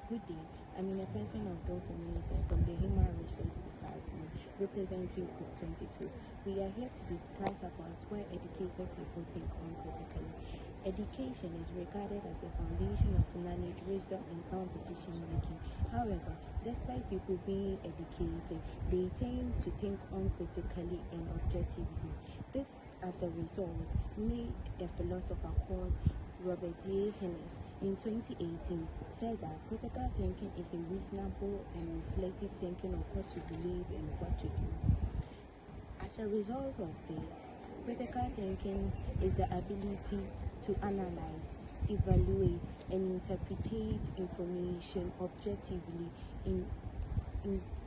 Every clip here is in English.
Good day. I'm in a person of Dolph from the Human Resources Department, representing Group 22. We are here to discuss about why educated people think uncritically. Education is regarded as the foundation of knowledge, wisdom, and sound decision making. However, despite people being educated, they tend to think uncritically and objectively. This, as a result, made a philosopher called Robert A. Knust in 2018 said that critical thinking is a reasonable and reflective thinking of what to believe and what to do. As a result of this, critical thinking is the ability to analyze, evaluate, and interpret information objectively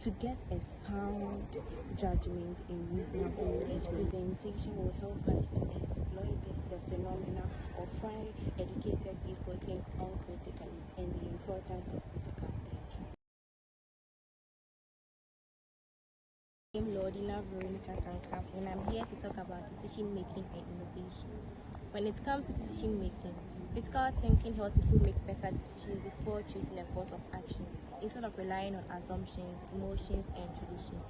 to get a sound judgment in reasonable. This presentation will help us to exploit the phenomena of why educated people think uncritically and the importance of critical thinking. I'm Lordina Veronica Kankam, and I'm here to talk about decision making and innovation. When it comes to decision making, critical thinking helps people make better decisions before choosing a course of action, instead of relying on assumptions, emotions, and traditions.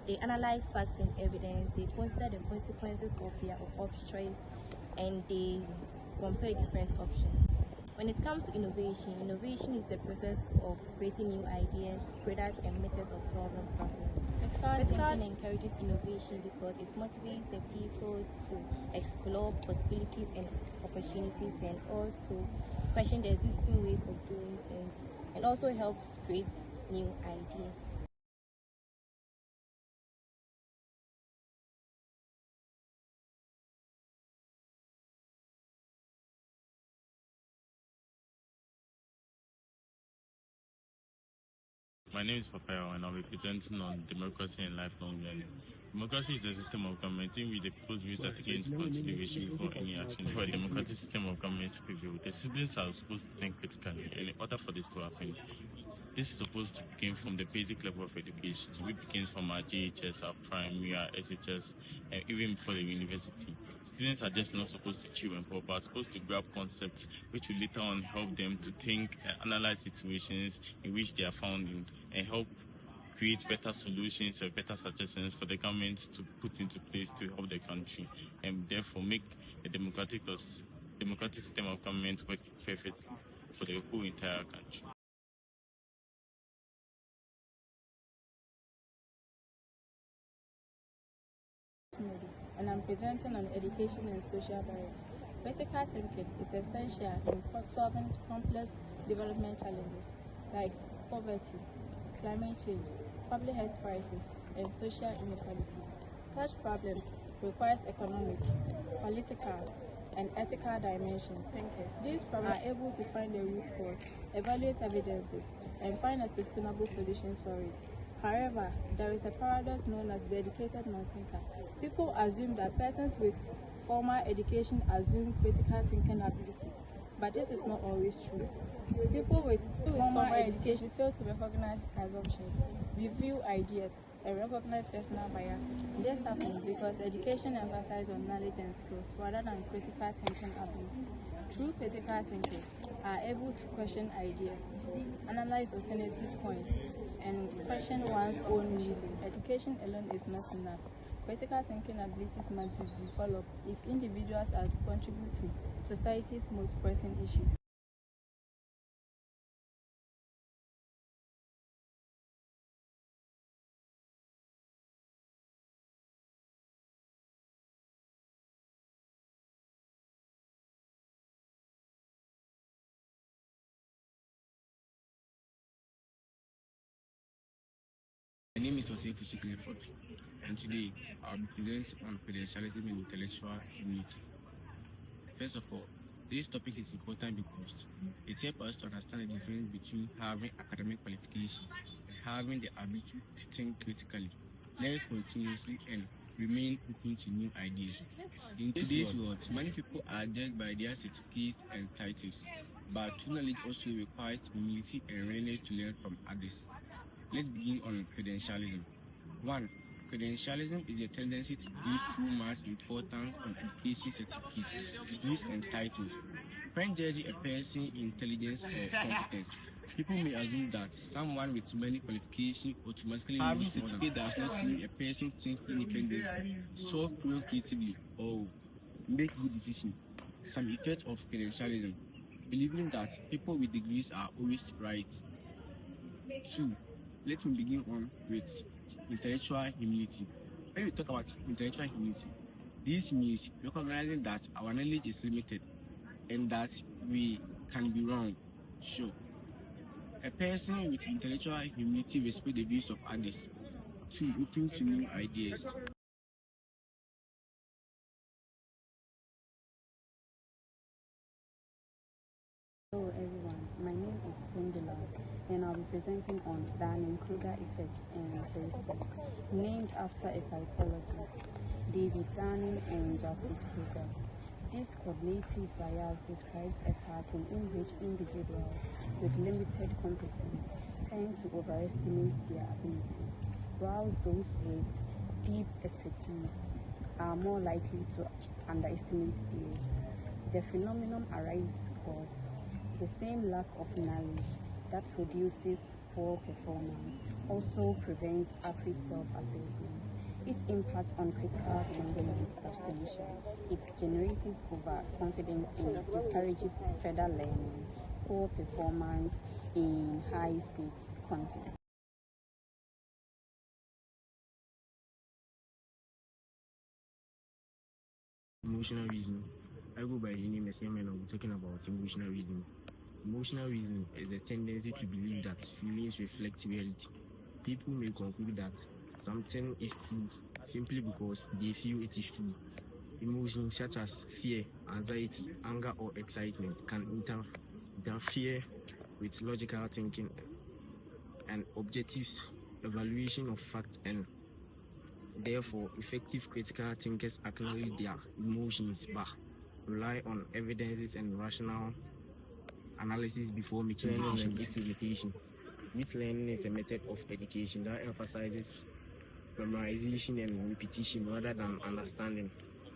They analyze facts and evidence, they consider the consequences of their choice, and they compare different options. When it comes to innovation is the process of creating new ideas, products, and methods of solving problems. Critical thinking encourages innovation because it motivates the people to explore possibilities and opportunities, and also question the existing ways of doing things, and also helps create new ideas. My name is Papaya, and I'll be presenting on democracy and lifelong learning. Democracy is a system of government in which the people's views are taken into consideration before any action. For a democratic system of government to prevail, the citizens are supposed to think critically, and in order for this to happen, this is supposed to begin from the basic level of education, which begins from our JHS, our primary, our SHS, and even before the university. Students are just not supposed to chew and pop, but are supposed to grab concepts which will later on help them to think and analyze situations in which they are found in, and help create better solutions or better suggestions for the government to put into place to help the country, and therefore make a democratic system of government work perfectly for the whole entire country. And I'm presenting on education and social barriers. Critical thinking is essential in solving complex development challenges like poverty, climate change, public health crisis, and social inequalities. Such problems require economic, political, and ethical dimensions. Thinkers. These problems are able to find the root cause, evaluate evidences, and find a sustainable solutions for it. However, there is a paradox known as the educated non-thinker. People assume that persons with formal education assume critical thinking abilities, but this is not always true. People with formal education fail to recognize assumptions, review ideas, and recognize personal biases. This happens because education emphasizes on knowledge and skills rather than critical thinking abilities. True critical thinkers are able to question ideas, analyze alternative points, and question one's own reason. Education alone is not enough. Critical thinking abilities must be developed if individuals are to contribute to society's most pressing issues. My name is Joseph Clifford, and today I'll be presenting on credentialism and intellectual humility. First of all, this topic is important because it helps us to understand the difference between having academic qualification and having the ability to think critically, learn continuously, and remain open to new ideas. In today's world, many people are judged by their certificates and titles, but true knowledge also requires humility and readiness to learn from others. Let's begin on credentialism. 1. Credentialism is a tendency to place too much importance on education certificates, degrees, and titles. When judging a person's intelligence or competence, People may assume that someone with many qualifications automatically knows more. Certificate does not mean a person thinks independently, solve problem creatively, or make good decisions. Some effects of credentialism: believing that people with degrees are always right. 2. Let me begin on with intellectual humility. When we talk about intellectual humility, this means recognizing that our knowledge is limited and that we can be wrong. Sure. A person with intellectual humility respects the views of others. 2. Open to new ideas. Hello everyone, my name is Pendula and I'll be presenting on Dunning-Kruger effects and heuristics, named after a psychologist, David Dunning and Justice Kruger. This cognitive bias describes a pattern in which individuals with limited competence tend to overestimate their abilities, whilst those with deep expertise are more likely to underestimate theirs. The phenomenon arises because the same lack of knowledge that produces poor performance also prevents accurate self-assessment. Its impact on critical thinking is substantial. It generates overconfidence and discourages further learning, poor performance in high-stake content. Emotional reasoning. I go by the name AMEZA-XEMAL and I'll be talking about emotional reasoning. Emotional reasoning is the tendency to believe that feelings reflect reality. People may conclude that something is true simply because they feel it is true. Emotions such as fear, anxiety, anger, or excitement can interfere with logical thinking and objective evaluation of facts, and therefore effective critical thinkers acknowledge their emotions but rely on evidences and rational analysis before making decisions. And its limitation. Wit learning is a method of education that emphasizes memorization and repetition rather than understanding.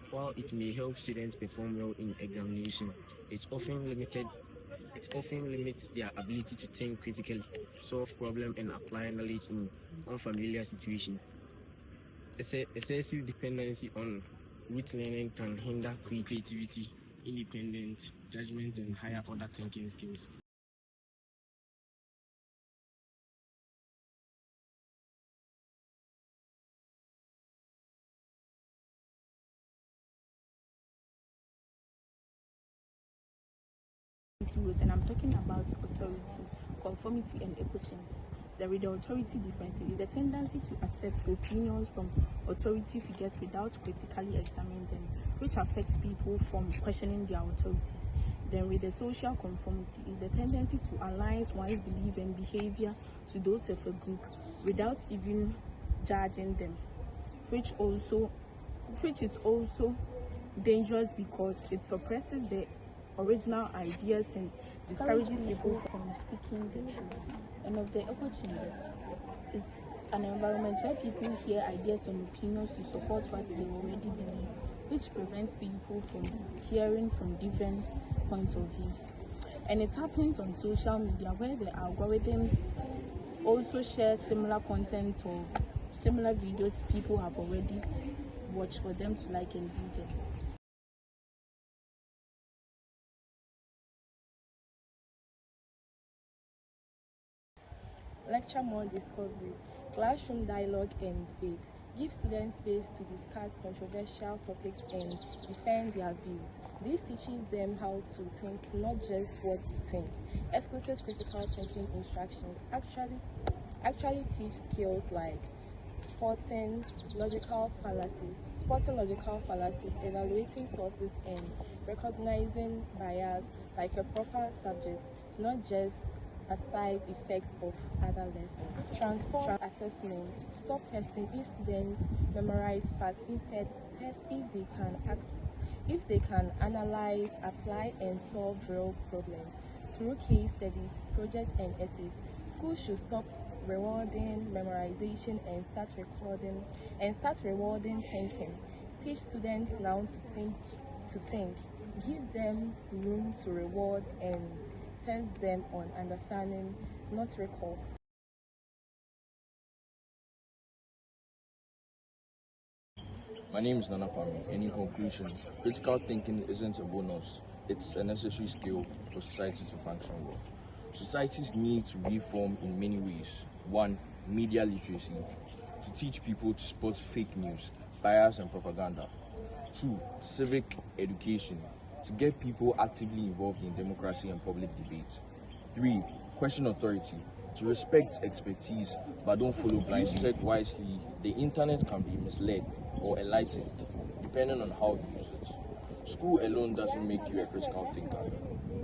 While it may help students perform well in examination, it often limits their ability to think critically, solve problems, and apply knowledge in unfamiliar situations. Excessive dependency on wit learning can hinder creativity, independent judgment, and higher order thinking skills. Rules, and I'm talking about authority, conformity, and echo chambers. There is the authority difference. It is the tendency to accept opinions from authority figures without critically examining them, which affects people from questioning their authorities. Then with the social conformity is the tendency to align one's belief and behavior to those of a group without even judging them, which is also dangerous because it suppresses the original ideas and discourages people from speaking the truth. And of the echo chambers is an environment where people hear ideas and opinions to support what they already believe, which prevents people from hearing from different points of views. And it happens on social media where the algorithms also share similar content or similar videos people have already watched for them to like and view them. Lecture more discovery, classroom dialogue and debate. Give students space to discuss controversial topics and defend their views. This teaches them how to think, not just what to think. Explicit critical thinking instructions actually teach skills like spotting logical fallacies, evaluating sources, and recognizing bias like a proper subject, not just a side effect of other lessons. Transform assessment. Stop testing if students memorize facts. Instead, test if they can analyze, apply, and solve real problems through case studies, projects, and essays. Schools should stop rewarding memorization and start rewarding thinking. Teach students now to think. Give them room to reward and test them on understanding, not recall. My name is Nana Kwame, and in conclusion, critical thinking isn't a bonus, it's a necessary skill for society to function well. Societies need to reform in many ways. 1. Media literacy, to teach people to spot fake news, bias and propaganda. 2. Civic education, to get people actively involved in democracy and public debate. 3. Question authority, to respect expertise but don't follow blindly. Used wisely, the internet can be misled or enlightened depending on how you use it. School alone doesn't make you a critical thinker.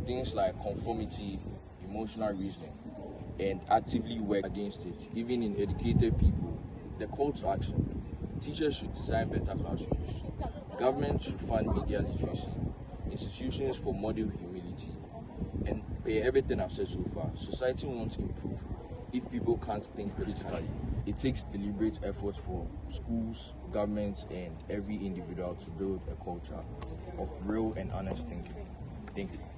Things like conformity, emotional reasoning, and actively work against it. Even in educated people, the call to action. Teachers should design better classrooms. Government should fund media literacy. Institutions for model humility. And by everything I've said so far, society won't improve if people can't think critically. It takes deliberate effort for schools, governments, and every individual to build a culture of real and honest thinking. Thank you.